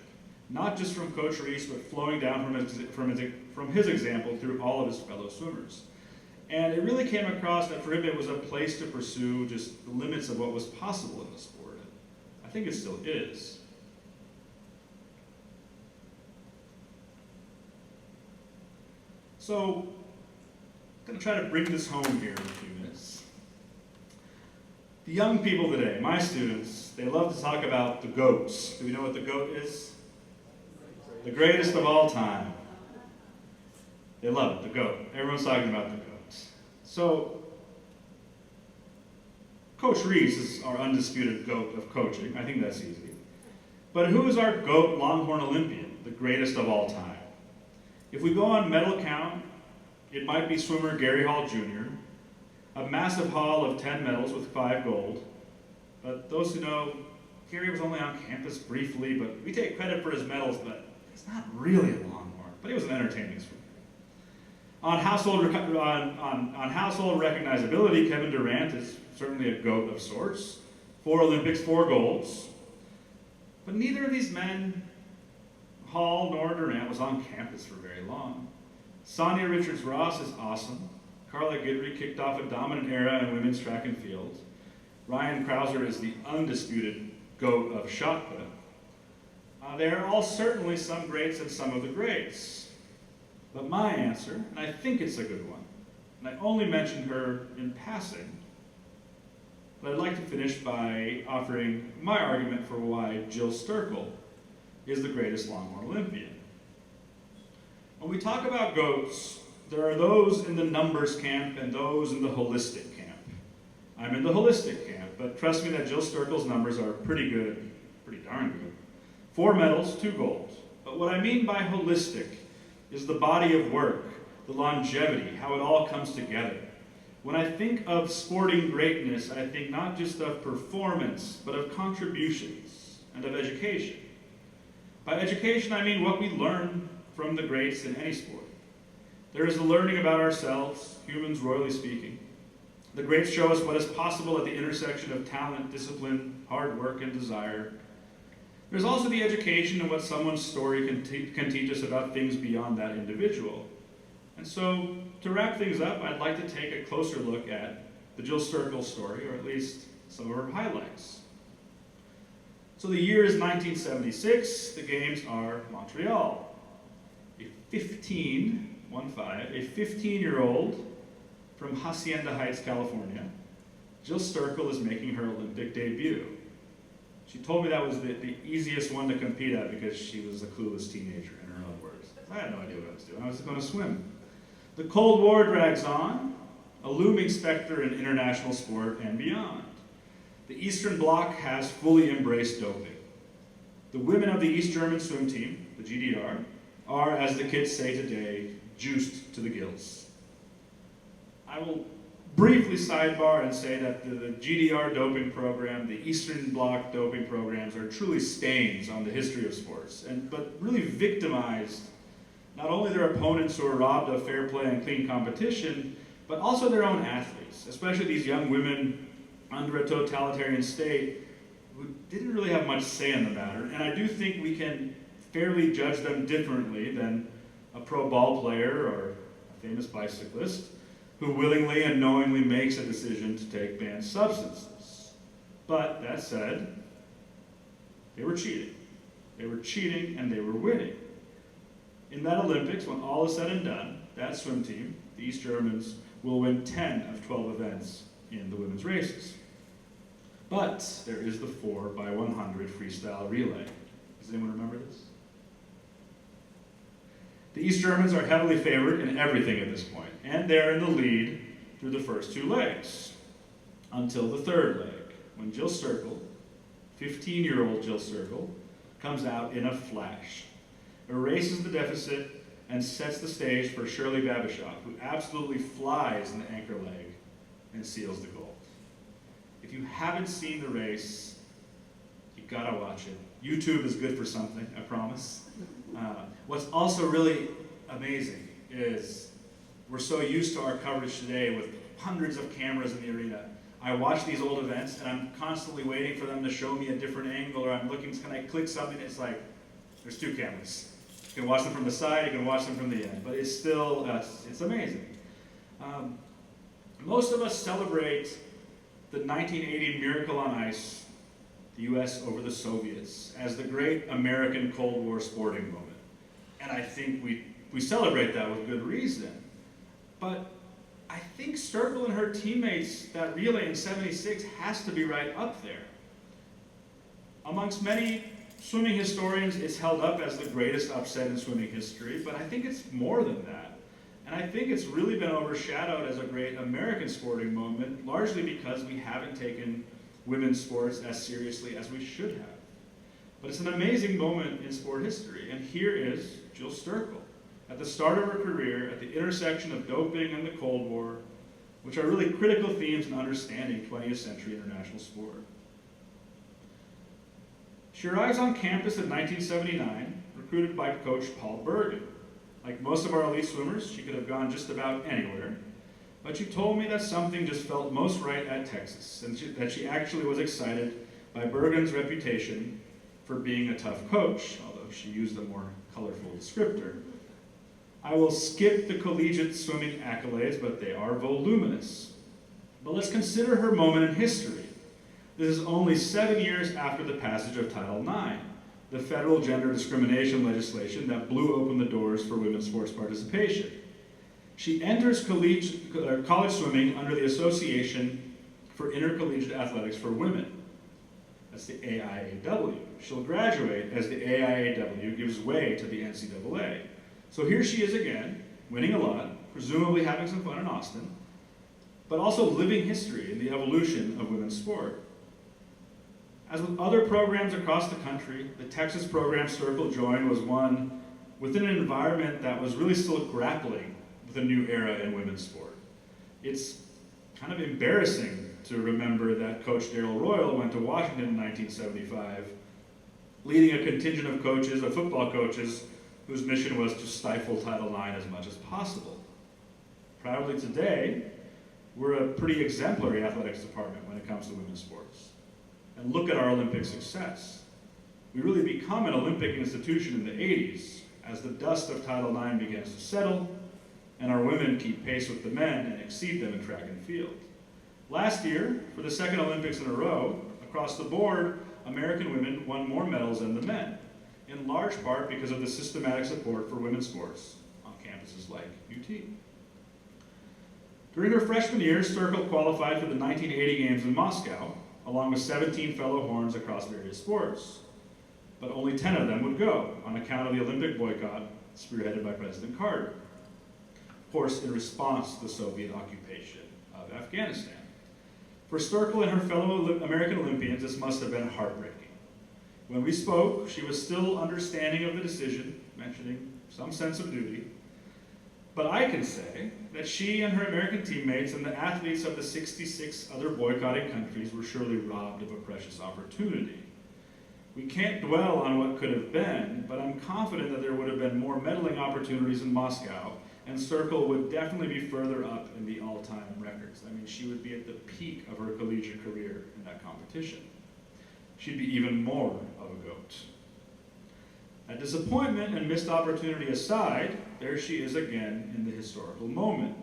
not just from Coach Reese, but flowing down from his example through all of his fellow swimmers. And it really came across that for him it was a place to pursue just the limits of what was possible in the sport. I think it still is. So, I'm going to try to bring this home here in a few minutes. The young people today, my students, they love to talk about the GOATs. Do we know what the GOAT is? The greatest of all time. They love it, the GOAT. Everyone's talking about the GOATs. So, Coach Reese is our undisputed GOAT of coaching. I think that's easy. But who is our GOAT Longhorn Olympian, the greatest of all time? If we go on medal count, it might be swimmer Gary Hall Jr., a massive haul of 10 medals with 5 gold. But those who know, Gary was only on campus briefly, but we take credit for his medals, but he's not really a Longhorn, but he was an entertaining swimmer. On household recognizability, Kevin Durant is certainly a GOAT of sorts. 4 Olympics, 4 golds. But neither of these men, Hall nor Durant, was on campus for very long. Sonia Richards-Ross is awesome. Carla Guidry kicked off a dominant era in women's track and field. Ryan Krauser is the undisputed GOAT of shot put. There are all certainly some greats and some of the greats. But my answer, and I think it's a good one, and I only mentioned her in passing, but I'd like to finish by offering my argument for why Jill Sterkel is the greatest Longhorn Olympian. When we talk about GOATs, there are those in the numbers camp and those in the holistic camp. I'm in the holistic camp, but trust me that Jill Sterkel's numbers are pretty good, pretty darn good. 4 medals, 2 golds. But what I mean by holistic is the body of work, the longevity, how it all comes together. When I think of sporting greatness, I think not just of performance, but of contributions and of education. By education, I mean what we learn from the greats in any sport. There is the learning about ourselves, humans royally speaking. The greats show us what is possible at the intersection of talent, discipline, hard work, and desire. There's also the education of what someone's story can teach us about things beyond that individual. And so, to wrap things up, I'd like to take a closer look at the Jill Sterkel story, or at least some of her highlights. So the year is 1976, the games are Montreal. A 15-year-old from Hacienda Heights, California, Jill Sterkel is making her Olympic debut. She told me that was the easiest one to compete at because she was a clueless teenager, in her own words. I had no idea what I was doing. I was going to swim. The Cold War drags on, a looming specter in international sport and beyond. The Eastern Bloc has fully embraced doping. The women of the East German swim team, the GDR, are, as the kids say today, juiced to the gills. I will briefly sidebar and say that the GDR doping program, the Eastern Bloc doping programs are truly stains on the history of sports, but really victimized not only their opponents who are robbed of fair play and clean competition, but also their own athletes, especially these young women under a totalitarian state who didn't really have much say in the matter. And I do think we can fairly judge them differently than a pro ball player or a famous bicyclist who willingly and knowingly makes a decision to take banned substances. But that said, they were cheating. They were cheating and they were winning. In that Olympics, when all is said and done, that swim team, the East Germans, will win 10 of 12 events in the women's races. But there is the 4x100 freestyle relay. Does anyone remember this? The East Germans are heavily favored in everything at this point, and they're in the lead through the first two legs, until the third leg, when Jill Sturkle, 15-year-old Jill Sturkle, comes out in a flash, erases the deficit, and sets the stage for Shirley Babishov, who absolutely flies in the anchor leg and seals the gold. If you haven't seen the race, you gotta watch it. YouTube is good for something, I promise. What's also really amazing is we're so used to our coverage today with hundreds of cameras in the arena. I watch these old events and I'm constantly waiting for them to show me a different angle, or I'm looking, can I click something? It's like, there's two cameras. You can watch them from the side, you can watch them from the end, but it's still, it's amazing. Most of us celebrate the 1980 Miracle on Ice, the US over the Soviets, as the great American Cold War sporting moment. And I think we celebrate that with good reason. But I think Sturkle and her teammates, that relay in '76 has to be right up there. Amongst many swimming historians, it's held up as the greatest upset in swimming history, but I think it's more than that. And I think it's really been overshadowed as a great American sporting moment, largely because we haven't taken women's sports as seriously as we should have. But it's an amazing moment in sport history, and here is Jill Sturkle, at the start of her career, at the intersection of doping and the Cold War, which are really critical themes in understanding 20th century international sport. She arrives on campus in 1979, recruited by coach Paul Bergen. Like most of our elite swimmers, she could have gone just about anywhere, but she told me that something just felt most right at Texas, and that she actually was excited by Bergen's reputation for being a tough coach, although she used a more colorful descriptor. I will skip the collegiate swimming accolades, but they are voluminous. But let's consider her moment in history. This is only 7 years after the passage of Title IX, the federal gender discrimination legislation that blew open the doors for women's sports participation. She enters college swimming under the Association for Intercollegiate Athletics for Women. That's the AIAW. She'll graduate as the AIAW gives way to the NCAA. So here she is again, winning a lot, presumably having some fun in Austin, but also living history in the evolution of women's sport. As with other programs across the country, the Texas program Sturkle joined was one within an environment that was really still grappling with a new era in women's sport. It's kind of embarrassing to remember that Coach Darrell Royal went to Washington in 1975, leading a contingent of coaches, of football coaches, whose mission was to stifle Title IX as much as possible. Proudly today, we're a pretty exemplary athletics department when it comes to women's sports. And look at our Olympic success. We really become an Olympic institution in the 80s as the dust of Title IX begins to settle, and our women keep pace with the men and exceed them in track and field. Last year, for the second Olympics in a row, across the board, American women won more medals than the men, in large part because of the systematic support for women's sports on campuses like UT. During her freshman year, Sturkle qualified for the 1980 Games in Moscow, along with 17 fellow Horns across various sports. But only 10 of them would go, on account of the Olympic boycott spearheaded by President Carter. Of course, in response to the Soviet occupation of Afghanistan. For Sturkle and her fellow American Olympians, this must have been heartbreaking. When we spoke, she was still understanding of the decision, mentioning some sense of duty. But I can say that she and her American teammates and the athletes of the 66 other boycotting countries were surely robbed of a precious opportunity. We can't dwell on what could have been, but I'm confident that there would have been more medaling opportunities in Moscow and Sterkel would definitely be further up in the all-time records. I mean, she would be at the peak of her collegiate career in that competition. She'd be even more of a GOAT. That disappointment and missed opportunity aside, there she is again in the historical moment.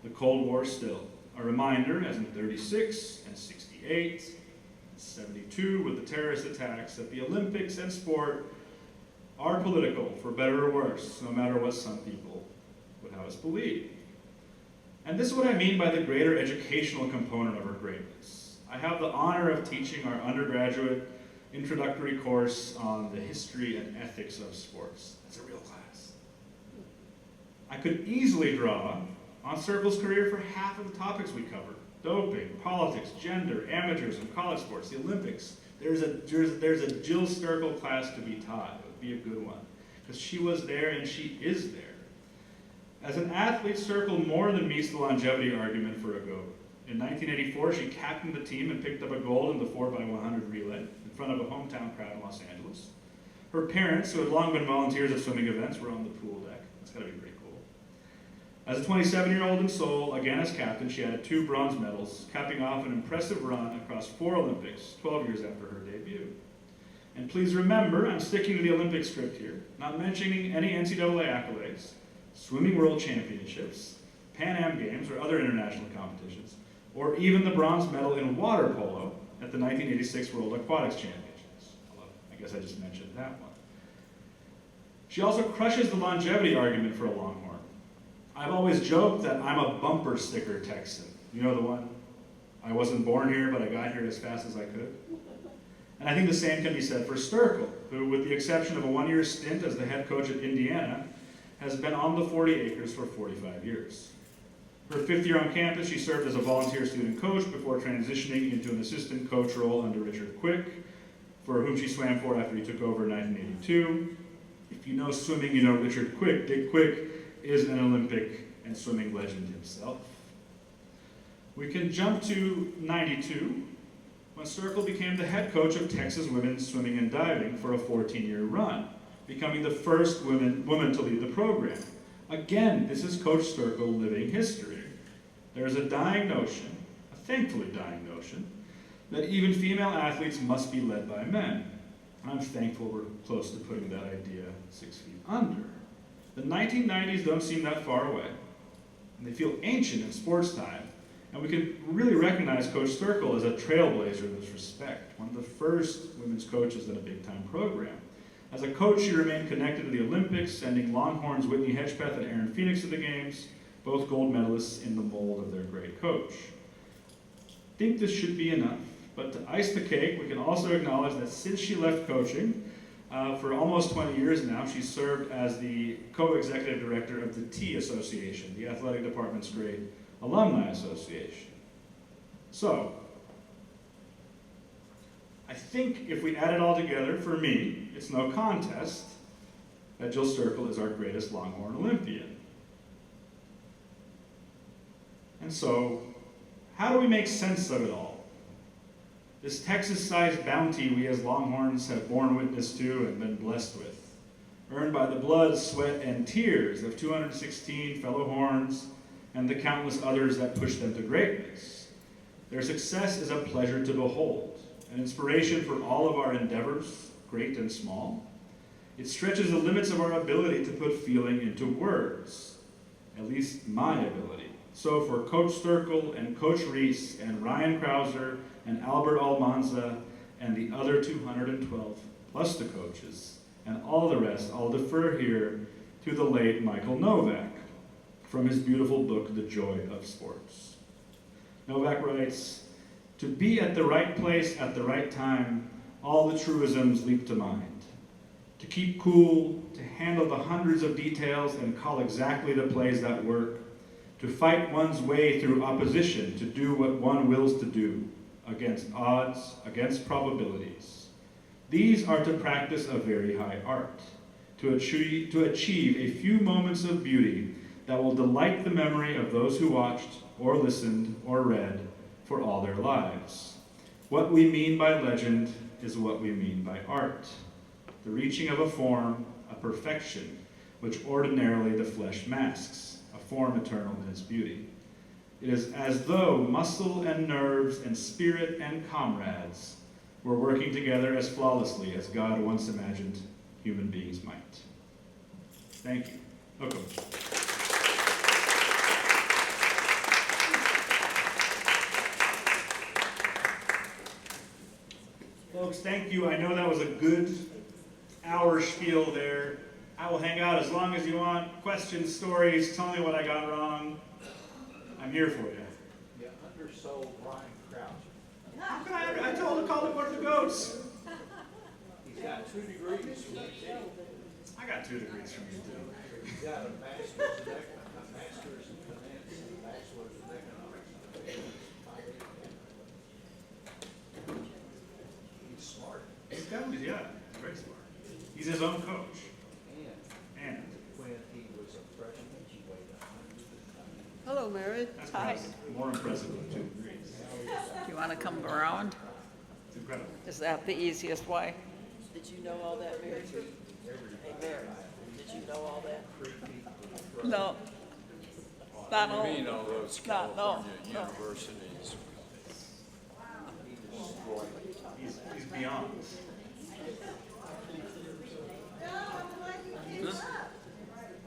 The Cold War still. A reminder, as in 36 and 68, and 72 with the terrorist attacks, that the Olympics and sport are political, for better or worse, no matter what some people would have us believe. And this is what I mean by the greater educational component of her greatness. I have the honor of teaching our undergraduate introductory course on the history and ethics of sports. That's a real class. I could easily draw on Sterkel's career for half of the topics we covered: doping, politics, gender, amateurism, college sports, the Olympics. There's a Jill Sterkel class to be taught. It would be a good one, because she was there and she is there. As an athlete, Sterkel more than meets the longevity argument for a GOAT. In 1984, she captained the team and picked up a gold in the 4x100 relay in front of a hometown crowd in Los Angeles. Her parents, who had long been volunteers at swimming events, were on the pool deck. That's got to be pretty cool. As a 27-year-old in Seoul, again as captain, she added 2 bronze medals, capping off an impressive run across 4 Olympics, 12 years after her debut. And please remember, I'm sticking to the Olympic script here, not mentioning any NCAA accolades, swimming world championships, Pan Am Games or other international competitions, or even the bronze medal in water polo at the 1986 World Aquatics Championships. I guess I just mentioned that one. She also crushes the longevity argument for a Longhorn. I've always joked that I'm a bumper sticker Texan. You know the one? I wasn't born here, but I got here as fast as I could. And I think the same can be said for Sterkel, who, with the exception of a 1-year stint as the head coach at Indiana, has been on the 40 acres for 45 years. Her 5th year on campus, she served as a volunteer student coach before transitioning into an assistant coach role under Richard Quick, for whom she swam for after he took over in 1982. If you know swimming, you know Richard Quick. Dick Quick is an Olympic and swimming legend himself. We can jump to 92, when Sterkel became the head coach of Texas women's swimming and diving for a 14-year run, becoming the first woman to lead the program. Again, this is Coach Sterkel living history. There is a dying notion, a thankfully dying notion, that even female athletes must be led by men. I'm thankful we're close to putting that idea 6 feet under. The 1990s don't seem that far away, and they feel ancient in sports time, and we can really recognize Coach Sterkel as a trailblazer in this respect, one of the first women's coaches in a big-time program. As a coach, she remained connected to the Olympics, sending Longhorns Whitney Hedgepeth and Aaron Phoenix to the games, both gold medalists in the mold of their great coach. I think this should be enough, but to ice the cake, we can also acknowledge that since she left coaching, for almost 20 years now, she's served as the co-executive director of the T Association, the athletic department's great alumni association. So, I think if we add it all together, for me, it's no contest that Jill Sterkel is our greatest Longhorn Olympian. And so, how do we make sense of it all? This Texas-sized bounty we as Longhorns have borne witness to and been blessed with, earned by the blood, sweat, and tears of 216 fellow Horns and the countless others that pushed them to greatness. Their success is a pleasure to behold, an inspiration for all of our endeavors, great and small. It stretches the limits of our ability to put feeling into words, at least my ability. So for Coach Sterkel and Coach Reese and Ryan Krauser and Albert Almanza and the other 212 plus the coaches and all the rest, I'll defer here to the late Michael Novak from his beautiful book, The Joy of Sports. Novak writes, "To be at the right place at the right time, all the truisms leap to mind. To keep cool, to handle the hundreds of details and call exactly the plays that work, to fight one's way through opposition, to do what one wills to do, against odds, against probabilities. These are to practice a very high art, to achieve a few moments of beauty that will delight the memory of those who watched, or listened, or read for all their lives. What we mean by legend is what we mean by art, the reaching of a form, a perfection, which ordinarily the flesh masks, a form eternal in its beauty. It is as though muscle and nerves and spirit and comrades were working together as flawlessly as God once imagined human beings might. Thank you. Okay. Folks, thank you. I know that was a good hour spiel there. I will hang out as long as you want. Questions, stories, tell me what I got wrong. I'm here for you. You undersold Ryan Croucher. How can I told him to call it one of the goats. He's got 2 degrees from MIT. I got 2 degrees from you, too. He's got a master's in finance and a bachelor's in economics. He's smart. He's definitely, yeah, he's very smart. He's his own coach. And When he was a freshman, he weighed 100. Hello, Meredith. that's Hi. perhaps more impressive than 2 degrees. You want to come around? It's incredible. Is that the easiest way? Did you know all that, Mary? Hey, Mary, did you know all that? No. Not all. You mean all those Not, no, California no. universities? He's beyond.